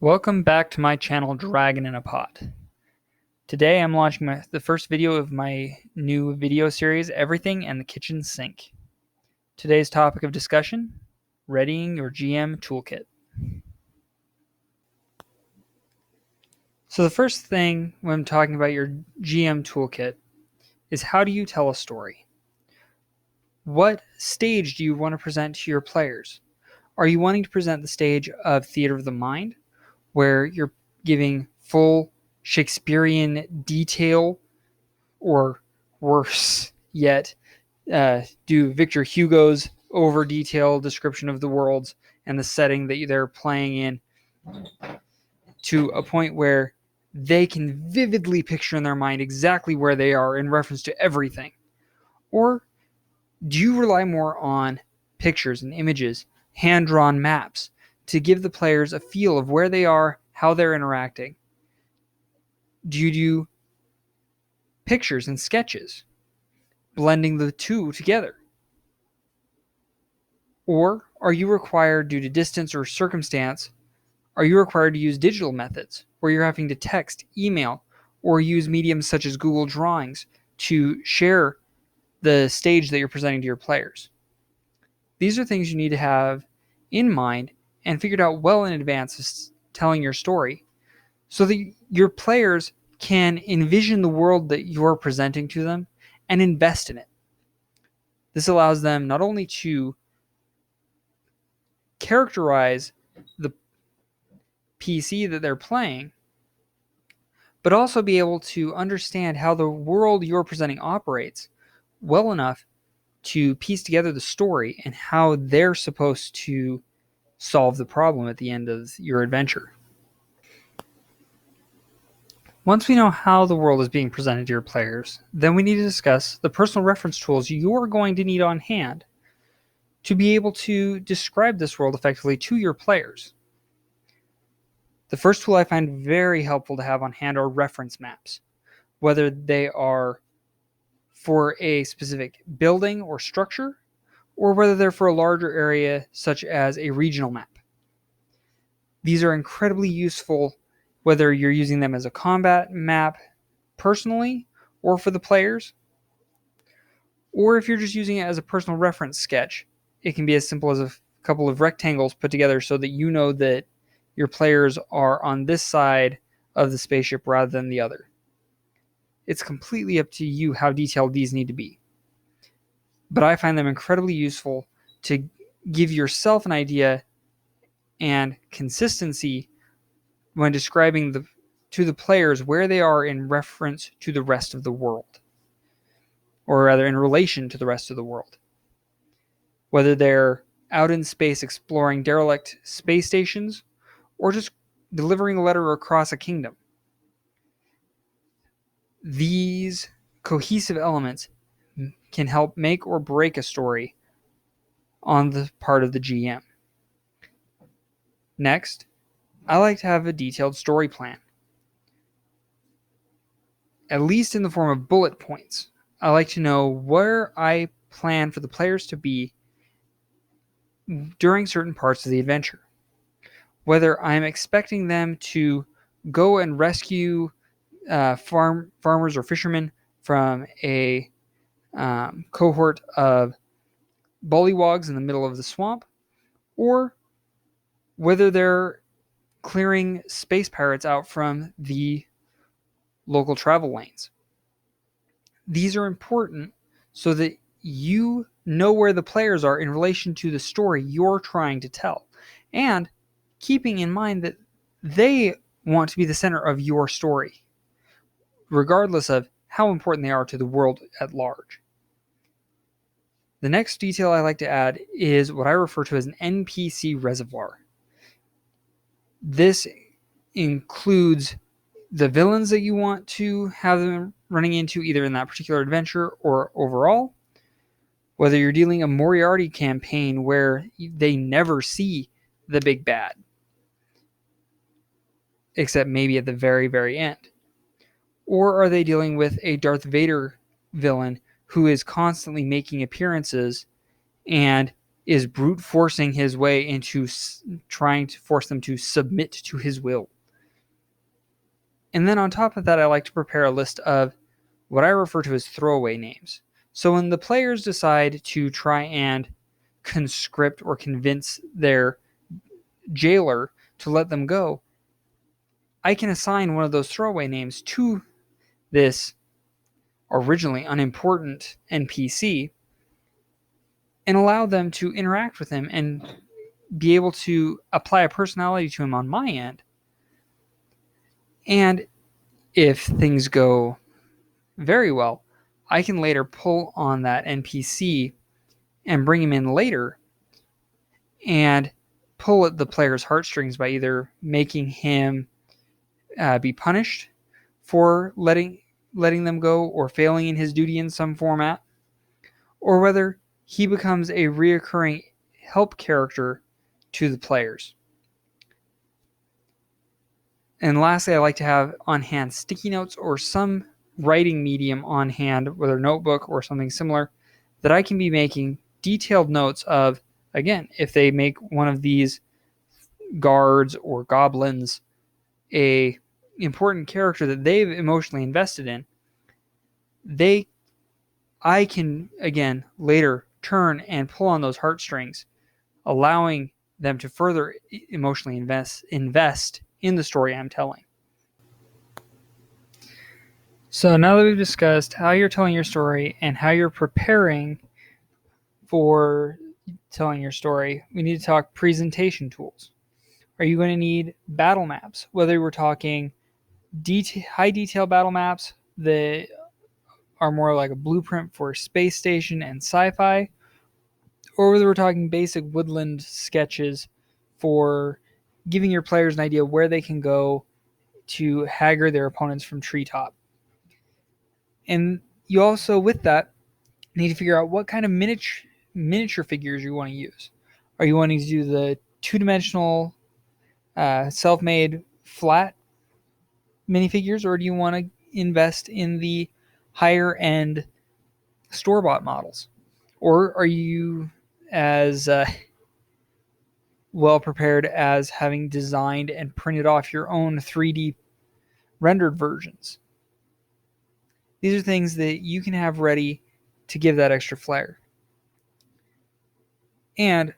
Welcome back to my channel Dragon in a Pot. Today I'm launching the first video of my new video series, Everything and the Kitchen Sink. Today's topic of discussion, readying your GM Toolkit. So the first thing when I'm talking about your GM Toolkit is how do you tell a story? What stage do you want to present to your players? Are you wanting to present the stage of theater of the mind, where you're giving full Shakespearean detail, or worse yet, do Victor Hugo's over detailed description of the worlds and the setting that they're playing in to a point where they can vividly picture in their mind exactly where they are in reference to everything? Or do you rely more on pictures and images, hand-drawn maps, to give the players a feel of where they are, how they're interacting? Do you do pictures and sketches, blending the two together? Or are you required, due to distance or circumstance, are you required to use digital methods where you're having to text, email, or use mediums such as Google Drawings to share the stage that you're presenting to your players? These are things you need to have in mind and figured out well in advance of telling your story, so that your players can envision the world that you're presenting to them and invest in it. This allows them not only to characterize the PC that they're playing, but also be able to understand how the world you're presenting operates well enough to piece together the story and how they're supposed to solve the problem at the end of your adventure. Once we know how the world is being presented to your players, then we need to discuss the personal reference tools you're going to need on hand to be able to describe this world effectively to your players. The first tool I find very helpful to have on hand are reference maps, whether they are for a specific building or structure, or whether they're for a larger area such as a regional map. These are incredibly useful whether you're using them as a combat map personally or for the players, or if you're just using it as a personal reference sketch. It can be as simple as a couple of rectangles put together so that you know that your players are on this side of the spaceship rather than the other. It's completely up to you how detailed these need to be, but I find them incredibly useful to give yourself an idea and consistency when describing to the players where they are in reference to the rest of the world, or rather in relation to the rest of the world. Whether they're out in space exploring derelict space stations, or just delivering a letter across a kingdom. These cohesive elements can help make or break a story on the part of the GM. Next, I like to have a detailed story plan, at least in the form of bullet points. I like to know where I plan for the players to be during certain parts of the adventure. Whether I'm expecting them to go and rescue farmers or fishermen from a cohort of bullywogs in the middle of the swamp, or whether they're clearing space pirates out from the local travel lanes. These are important so that you know where the players are in relation to the story you're trying to tell, and keeping in mind that they want to be the center of your story, regardless of how important they are to the world at large. The next detail I like to add is what I refer to as an NPC reservoir. This includes the villains that you want to have them running into either in that particular adventure or overall. Whether you're dealing a Moriarty campaign where they never see the big bad, except maybe at the very, very end. Or are they dealing with a Darth Vader villain who is constantly making appearances and is brute forcing his way into trying to force them to submit to his will. And then on top of that, I like to prepare a list of what I refer to as throwaway names. So when the players decide to try and conscript or convince their jailer to let them go, I can assign one of those throwaway names to this originally unimportant NPC and allow them to interact with him and be able to apply a personality to him on my end. And if things go very well, I can later pull on that NPC and bring him in later and pull at the player's heartstrings by either making him be punished for letting them go or failing in his duty in some format, or whether he becomes a reoccurring help character to the players. And lastly, I like to have on hand sticky notes or some writing medium on hand, whether notebook or something similar, that I can be making detailed notes of, again, if they make one of these guards or goblins a important character that they've emotionally invested in, I can again later turn and pull on those heartstrings, allowing them to further emotionally invest in the story I'm telling. So now that we've discussed how you're telling your story and how you're preparing for telling your story, we need to talk presentation tools. Are you going to need battle maps? Whether we're talking high detail battle maps that are more like a blueprint for space station and sci-fi, or whether we're talking basic woodland sketches for giving your players an idea where they can go to haggle their opponents from treetop. And you also, with that, need to figure out what kind of miniature figures you want to use. Are you wanting to do the two-dimensional self-made flat minifigures, or do you want to invest in the higher end store-bought models? Or are you as well prepared as having designed and printed off your own 3D rendered versions? These are things that you can have ready to give that extra flair. And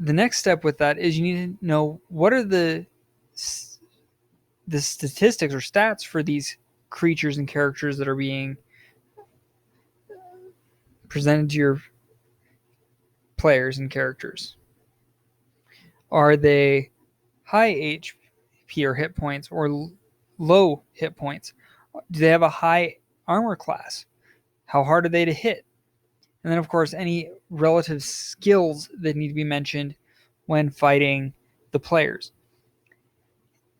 the next step with that is you need to know what are the statistics or stats for these creatures and characters that are being presented to your players and characters. Are they high HP or hit points or low hit points? Do they have a high armor class? How hard are they to hit? And then, of course, any relative skills that need to be mentioned when fighting the players.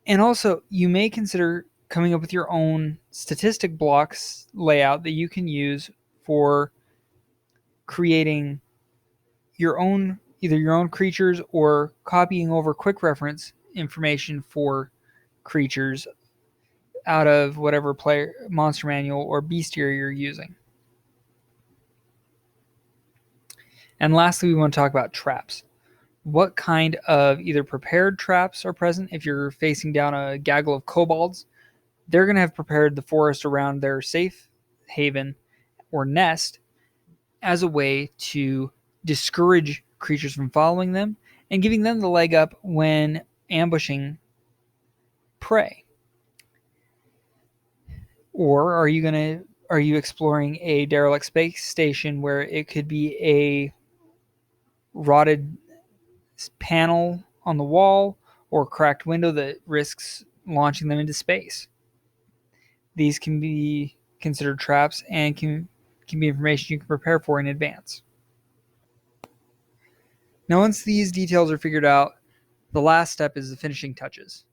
And also, you may consider coming up with your own statistic blocks layout that you can use for creating your own, either your own creatures or copying over quick reference information for creatures out of whatever player monster manual or bestiary you're using. And lastly, we want to talk about traps. What kind of either prepared traps are present? If you're facing down a gaggle of kobolds, they're going to have prepared the forest around their safe haven or nest as a way to discourage creatures from following them and giving them the leg up when ambushing prey. Or are you exploring a derelict space station where it could be a rotted panel on the wall or a cracked window that risks launching them into space? These can be considered traps and can be information you can prepare for in advance. Now, once these details are figured out, the last step is the finishing touches.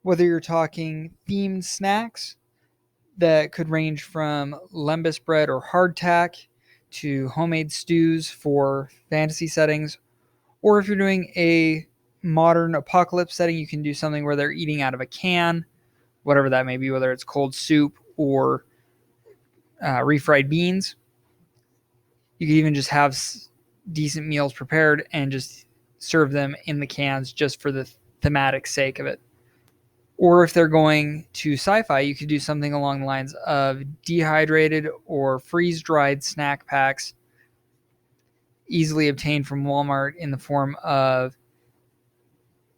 Whether you're talking themed snacks that could range from lembas bread or hardtack to homemade stews for fantasy settings, or if you're doing a modern apocalypse setting, you can do something where they're eating out of a can, whatever that may be, whether it's cold soup or refried beans. You could even just have decent meals prepared and just serve them in the cans just for the thematic sake of it. Or if they're going to sci-fi, you could do something along the lines of dehydrated or freeze-dried snack packs easily obtained from Walmart in the form of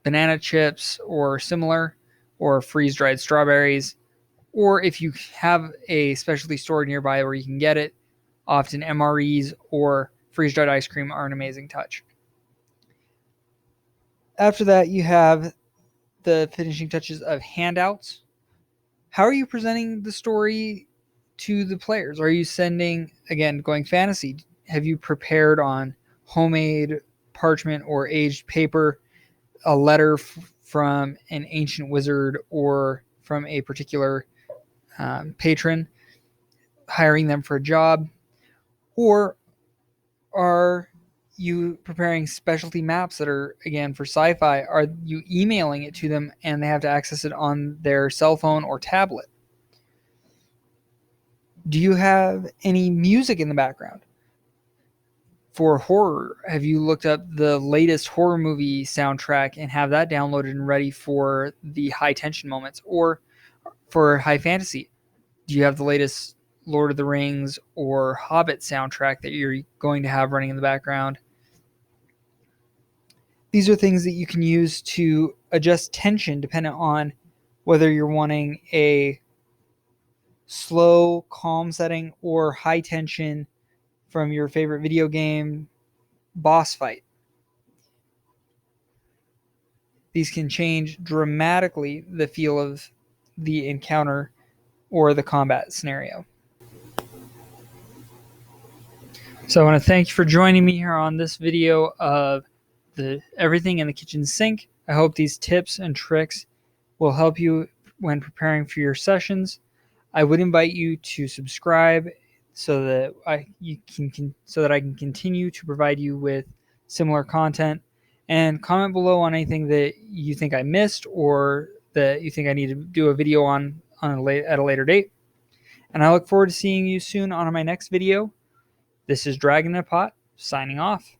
banana chips or similar, or freeze-dried strawberries. Or if you have a specialty store nearby where you can get it, often MREs or freeze-dried ice cream are an amazing touch. After that, you have the finishing touches of handouts. How are you presenting the story to the players? Are you sending, again, going fantasy, have you prepared on homemade parchment or aged paper a letter from an ancient wizard or from a particular patron, hiring them for a job? Or are you preparing specialty maps that are, again, for sci-fi? Are you emailing it to them and they have to access it on their cell phone or tablet? Do you have any music in the background? For horror, have you looked up the latest horror movie soundtrack and have that downloaded and ready for the high tension moments? Or for high fantasy, do you have the latest Lord of the Rings or Hobbit soundtrack that you're going to have running in the background? These are things that you can use to adjust tension depending on whether you're wanting a slow, calm setting or high tension from your favorite video game boss fight. These can change dramatically the feel of the encounter or the combat scenario. So I want to thank you for joining me here on this video of the everything in the kitchen sink. I hope these tips and tricks will help you when preparing for your sessions. I would invite you to subscribe so that I can continue to provide you with similar content, and comment below on anything that you think I missed or that you think I need to do a video on at a later date. And I look forward to seeing you soon on my next video. This is Dragon in a Pot, signing off.